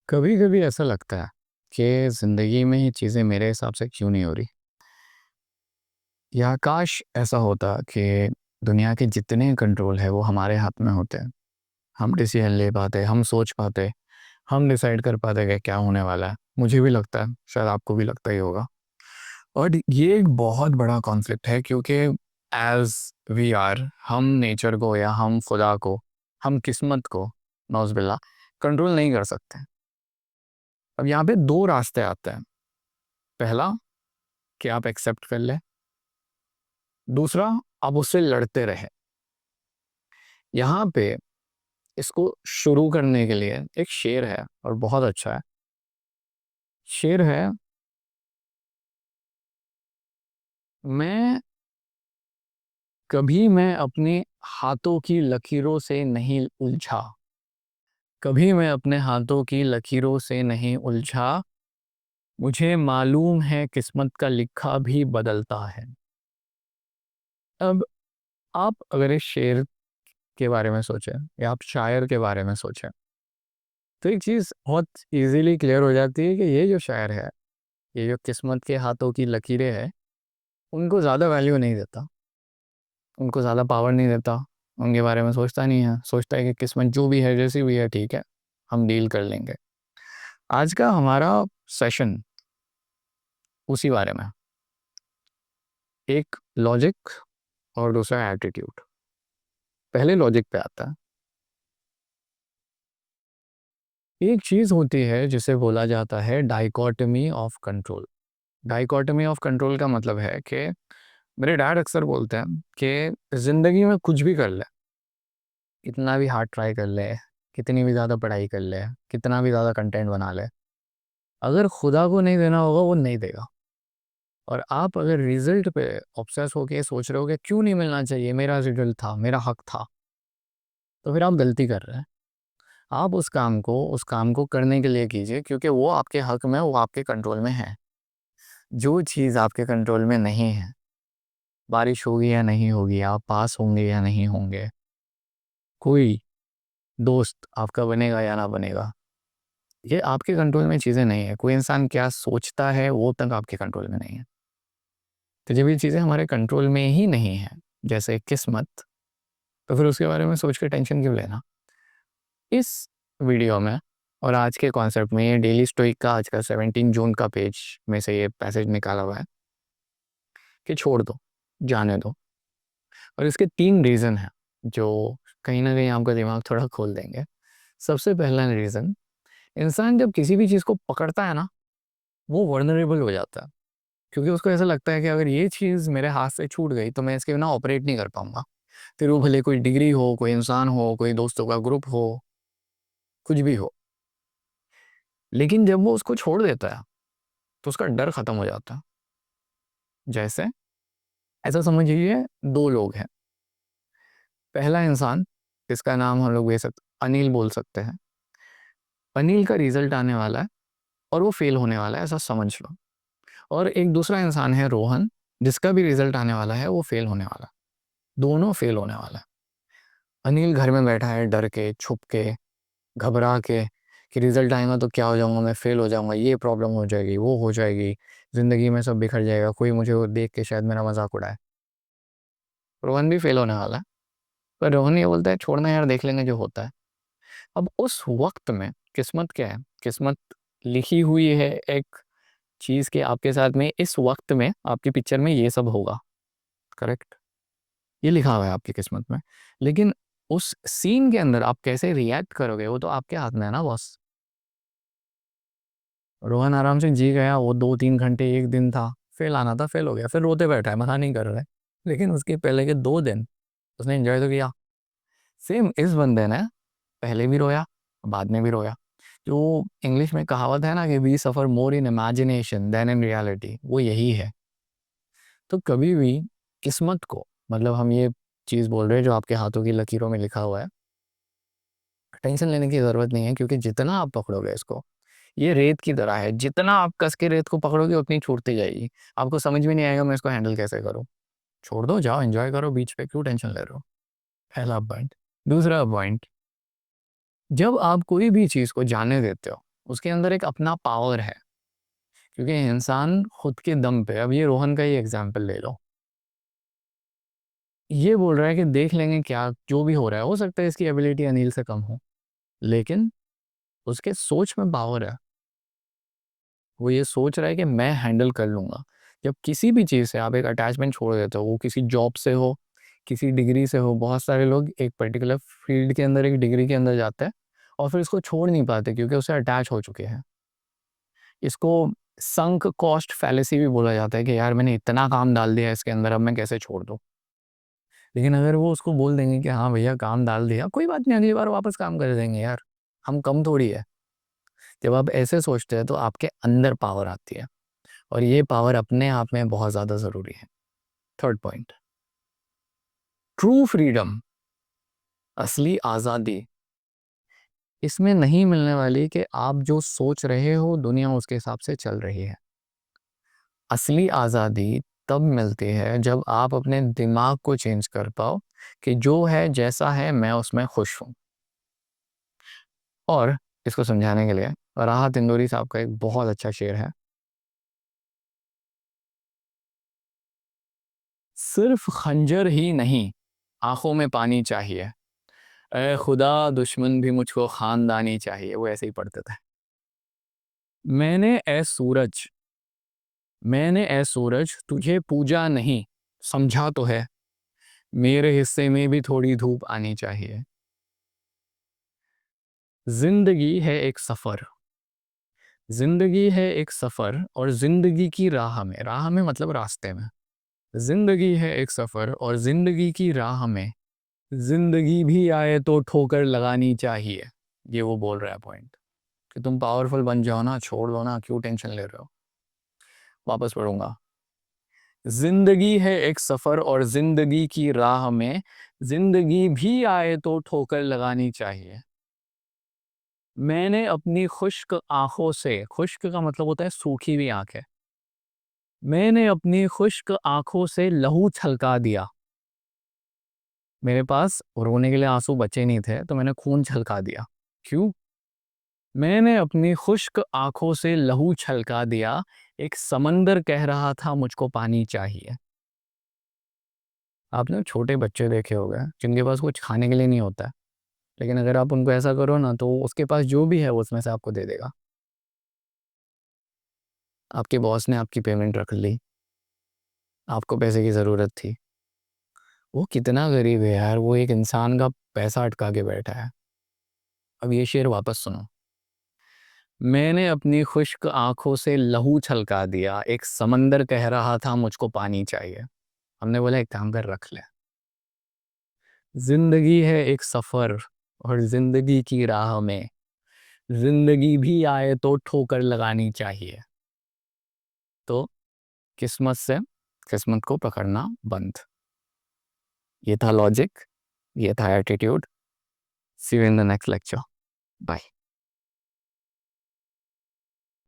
कभी कभी ऐसा लगता है कि ज़िंदगी में ये चीज़ें मेरे हिसाब से क्यों नहीं हो रही, या काश ऐसा होता कि दुनिया के जितने कंट्रोल है वो हमारे हाथ में होते हैं। हम डिसीजन ले पाते, हम सोच पाते, हम डिसाइड कर पाते कि क्या होने वाला है। मुझे भी लगता है, शायद आपको भी लगता ही होगा। और ये एक बहुत बड़ा कॉन्फ्लिक्ट है क्योंकि एज वी आर, हम नेचर को या हम खुदा को, हम किस्मत को नौज़बिल्ला कंट्रोल नहीं कर सकते। अब यहाँ पे दो रास्ते आते हैं। पहला कि आप एक्सेप्ट कर लें, दूसरा आप उससे लड़ते रहे। यहाँ पे इसको शुरू करने के लिए एक शेर है और बहुत अच्छा है। शेर है, मैं मैं अपने हाथों की लकीरों से नहीं उलझा, कभी मैं अपने हाथों की लकीरों से नहीं उलझा, मुझे मालूम है किस्मत का लिखा भी बदलता है। अब आप अगर इस शेर के बारे में सोचें या आप शायर के बारे में सोचें तो एक चीज़ बहुत इजीली क्लियर हो जाती है कि ये जो शायर है, ये जो किस्मत के हाथों की लकीरें हैं, उनको ज़्यादा वैल्यू नहीं देता, उनको ज़्यादा पावर नहीं देता, उनके बारे में सोचता नहीं है, सोचता है कि किस्मत जो भी है जैसी भी है ठीक है, हम डील कर लेंगे। आज का हमारा सेशन उसी बारे में, एक लॉजिक और दूसरा एटीट्यूड। पहले लॉजिक पे आता है। एक चीज़ होती है जिसे बोला जाता है dichotomy of control. Dichotomy of control का मतलब है कि मेरे डैड अक्सर बोलते हैं कि ज़िंदगी में कुछ भी कर ले, कितना भी हार्ड ट्राई कर ले, कितनी भी ज़्यादा पढ़ाई कर ले, कितना भी ज़्यादा कंटेंट बना ले, अगर खुदा को नहीं देना होगा वो नहीं देगा। और आप अगर रिजल्ट पे ऑब्सेस होके सोच रहे हो कि क्यों नहीं मिलना चाहिए, मेरा रिजल्ट था, मेरा हक था, तो फिर आप गलती कर रहे हैं। आप उस काम को करने के लिए कीजिए क्योंकि वो आपके हक में, वो आपके कंट्रोल में है। जो चीज़ आपके कंट्रोल में नहीं है, बारिश होगी या नहीं होगी, आप पास होंगे या नहीं होंगे, कोई दोस्त आपका बनेगा या ना बनेगा, ये आपके कंट्रोल में चीज़ें नहीं है। कोई इंसान क्या सोचता है वो तक आपके कंट्रोल में नहीं है। तो जब ये चीज़ें हमारे कंट्रोल में ही नहीं है, जैसे किस्मत, तो फिर उसके बारे में सोच के टेंशन क्यों लेना। इस वीडियो में और आज के कॉन्सेप्ट में, ये डेली स्टोइक का आज का 17 जून का पेज में से ये पैसेज निकाला हुआ है कि छोड़ दो, जाने दो। और इसके 3 रीज़न हैं जो कहीं न कहीं आपका दिमाग थोड़ा खोल देंगे। सबसे पहला रीज़न, इंसान जब किसी भी चीज़ को पकड़ता है ना, वो वल्नरेबल हो जाता है। क्योंकि उसको ऐसा लगता है कि अगर ये चीज़ मेरे हाथ से छूट गई तो मैं इसके बिना ऑपरेट नहीं कर पाऊँगा। फिर वो भले कोई डिग्री हो, कोई इंसान हो, कोई दोस्तों का ग्रुप हो, कुछ भी हो। लेकिन जब वो उसको छोड़ देता है, तो उसका डर खत्म हो जाता है। जैसे, ऐसा समझिए 2 लोग हैं। पहला इंसान, जिसका नाम हम लोग अनिल बोल सकते हैं। अनिल का रिज़ल्ट आने वाला है और वो फ़ेल होने वाला है, ऐसा समझ लो। और एक दूसरा इंसान है रोहन, जिसका भी रिज़ल्ट आने वाला है, वो फ़ेल होने वाला है। दोनों फ़ेल होने वाला है। अनिल घर में बैठा है डर के, छुप के, घबरा के कि रिज़ल्ट आएगा तो क्या हो जाऊँगा, मैं फ़ेल हो जाऊँगा, ये प्रॉब्लम हो जाएगी, वो हो जाएगी, ज़िंदगी में सब बिखर जाएगा, कोई मुझे वो देख के शायद मेरा मज़ाक उड़ाए। रोहन भी फ़ेल होने वाला है, पर रोहन ये बोलता है छोड़ना यार, देख लेंगे जो होता है। अब उस वक़्त में किस्मत क्या है? किस्मत लिखी हुई है एक चीज़ के आपके साथ में, इस वक़्त में आपकी पिक्चर में ये सब होगा, करेक्ट? ये लिखा हुआ है आपकी किस्मत में। लेकिन उस सीन के अंदर आप कैसे रिएक्ट करोगे वो तो आपके हाथ में है ना बॉस। रोहन आराम से जी गया, वो 2-3 घंटे, 1 दिन था, फ़ेल आना था, फ़ेल हो गया, फिर रोते बैठा है, मना नहीं कर रहा है। लेकिन उसके पहले के 2 दिन उसने एन्जॉय तो किया। सेम इस बंदे ने पहले भी रोया, बाद में भी रोया। जो इंग्लिश में कहावत है ना कि we suffer more in imagination than in reality, वो यही है। तो कभी भी किस्मत को, मतलब हम ये चीज़ बोल रहे हैं जो आपके हाथों की लकीरों में लिखा हुआ है, टेंशन लेने की ज़रूरत नहीं है क्योंकि जितना आप पकड़ोगे इसको, ये रेत की तरह है, जितना आप कस के रेत को पकड़ोगे उतनी छूटती जाएगी। आपको समझ में नहीं आएगा मैं इसको हैंडल कैसे करूँ। छोड़ दो, जाओ एन्जॉय करो बीच पे, क्यों टेंशन ले रहे हो? पहला पॉइंट। दूसरा पॉइंट, जब आप कोई भी चीज़ को जाने देते हो, उसके अंदर एक अपना पावर है, क्योंकि इंसान खुद के दम पे, अब ये रोहन का ही एग्जाम्पल ले लो, ये बोल रहा है कि देख लेंगे क्या जो भी हो सकता है इसकी एबिलिटी अनिल से कम हो, लेकिन उसके सोच में पावर है। वो ये सोच रहा है कि मैं हैंडल कर लूँगा। जब किसी भी चीज़ से आप एक अटैचमेंट छोड़ देते हो, वो किसी जॉब से हो, किसी डिग्री से हो, बहुत सारे लोग एक पर्टिकुलर फील्ड के अंदर, एक डिग्री के अंदर जाते हैं और फिर इसको छोड़ नहीं पाते क्योंकि उससे अटैच हो चुके हैं। इसको संक कॉस्ट फैलेसी भी बोला जाता है कि यार मैंने इतना काम डाल दिया है इसके अंदर, अब मैं कैसे छोड़ दूँ? लेकिन अगर वो उसको बोल देंगे कि हाँ भैया काम डाल दिया, कोई बात नहीं, अगली बार वापस काम कर देंगे यार, हम कम थोड़ी है। जब आप ऐसे सोचते हैं तो आपके अंदर पावर आती है, और ये पावर अपने आप में बहुत ज़्यादा ज़रूरी है। थर्ड पॉइंट, ट्रू फ्रीडम, असली आज़ादी इसमें नहीं मिलने वाली कि आप जो सोच रहे हो दुनिया उसके हिसाब से चल रही है। असली आज़ादी तब मिलती है जब आप अपने दिमाग को चेंज कर पाओ कि जो है जैसा है मैं उसमें खुश हूँ। और इसको समझाने के लिए राहत इंदौरी साहब का एक बहुत अच्छा शेर है, सिर्फ खंजर ही नहीं आंखों में पानी चाहिए, ए खुदा दुश्मन भी मुझको खानदानी चाहिए। वो ऐसे ही पढ़ते थे। मैंने ए सूरज, मैंने ए सूरज तुझे पूजा नहीं, समझा तो है, मेरे हिस्से में भी थोड़ी धूप आनी चाहिए। जिंदगी है एक सफ़र, जिंदगी है एक सफ़र और जिंदगी की राह में मतलब रास्ते में, जिंदगी है एक सफ़र और जिंदगी की राह में जिंदगी भी आए तो ठोकर लगानी चाहिए। ये वो बोल रहा है पॉइंट, कि तुम पावरफुल बन जाओ ना, छोड़ दो ना, क्यों टेंशन ले रहे हो। वापस पढ़ूंगा, जिंदगी है एक सफ़र और जिंदगी की राह में जिंदगी भी आए तो ठोकर लगानी चाहिए। मैंने अपनी खुश्क आंखों से, खुश्क का मतलब होता है सूखी हुई आंखें, मैंने अपनी खुश्क आंखों से लहू छलका दिया। मेरे पास रोने के लिए आंसू बचे नहीं थे तो मैंने खून छलका दिया। क्यों? मैंने अपनी खुश्क आंखों से लहू छलका दिया, एक समंदर कह रहा था मुझको पानी चाहिए। आपने छोटे बच्चे देखे होंगे जिनके पास कुछ खाने के लिए नहीं होता है, लेकिन अगर आप उनको ऐसा करो ना तो उसके पास जो भी है वो उसमें से आपको दे देगा। आपके बॉस ने आपकी पेमेंट रख ली, आपको पैसे की ज़रूरत थी, वो कितना गरीब है यार, वो एक इंसान का पैसा अटका के बैठा है। अब ये शेर वापस सुनो, मैंने अपनी खुश्क आंखों से लहू छलका दिया, एक समंदर कह रहा था मुझको पानी चाहिए। हमने बोला एक काम कर रख ले, जिंदगी है एक सफ़र और जिंदगी की राह में जिंदगी भी आए तो ठोकर लगानी चाहिए। तो किस्मत से किस्मत को पकड़ना बंद। ये था लॉजिक, ये था attitude. See you in the next lecture. Bye.